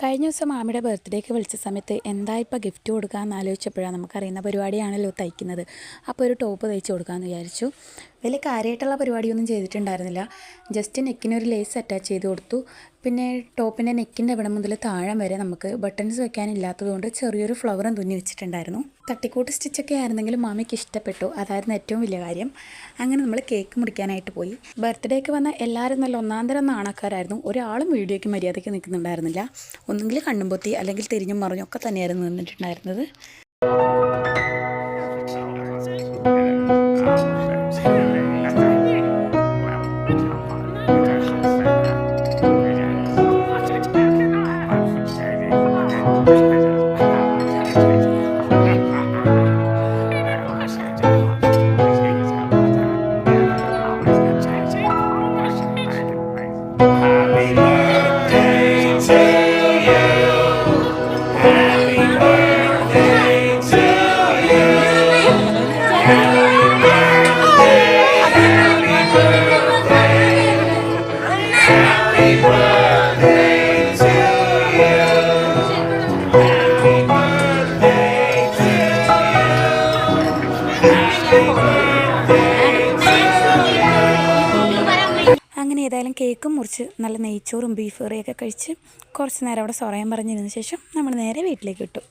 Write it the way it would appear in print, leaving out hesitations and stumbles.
കഴിഞ്ഞ ദിവസം മാമിയുടെ ബർത്ത്ഡേക്ക് വിളിച്ച സമയത്ത് എന്താ ഇപ്പോൾ ഗിഫ്റ്റ് കൊടുക്കാമെന്ന് ആലോചിച്ചപ്പോഴാണ് നമുക്കറിയുന്ന പരിപാടിയാണല്ലോ തയ്ക്കുന്നത്. അപ്പോൾ ഒരു ടോപ്പ് തയ്ച്ച് കൊടുക്കാമെന്ന് വിചാരിച്ചു. വലിയ കാര്യമായിട്ടുള്ള പരിപാടിയൊന്നും ചെയ്തിട്ടുണ്ടായിരുന്നില്ല. ജസ്റ്റ് നെക്കിനൊരു ലേസ് അറ്റാച്ച് ചെയ്ത് കൊടുത്തു. പിന്നെ ടോപ്പിൻ്റെ നെക്കിൻ്റെ ഇവിടെ മുതൽ താഴെ വരെ നമുക്ക് ബട്ടൺസ് വെക്കാനില്ലാത്തതുകൊണ്ട് ചെറിയൊരു ഫ്ലവറും തുന്നി വെച്ചിട്ടുണ്ടായിരുന്നു. തട്ടിക്കൂട്ട് സ്റ്റിച്ചൊക്കെ ആയിരുന്നെങ്കിലും മാമിക്ക് ഇഷ്ടപ്പെട്ടു. അതായിരുന്നു ഏറ്റവും വലിയ കാര്യം. അങ്ങനെ നമ്മൾ കേക്ക് മുറിക്കാനായിട്ട് പോയി. ബർത്ത്ഡേക്ക് വന്ന എല്ലാവരും നല്ല ഒന്നാന്തരം നാണക്കാരായിരുന്നു. ഒരാളും വീഡിയോയ്ക്ക് മര്യാദയ്ക്ക് നിൽക്കുന്നുണ്ടായിരുന്നില്ല. ഒന്നുകിൽ കണ്ണും പൊത്തി അല്ലെങ്കിൽ തിരിഞ്ഞും മറിഞ്ഞും ഒക്കെ തന്നെയായിരുന്നു നിന്നിട്ടുണ്ടായിരുന്നത്. അങ്ങനെ ഏതായാലും കേക്കും മുറിച്ച് നല്ല നെയ്ച്ചോറും ബീഫ് കറിയൊക്കെ കഴിച്ച് കുറച്ച് നേരം അവിടെ സൊറയാൻ പറഞ്ഞിരുന്ന ശേഷം നമ്മൾ നേരെ വീട്ടിലേക്ക് വിട്ടു.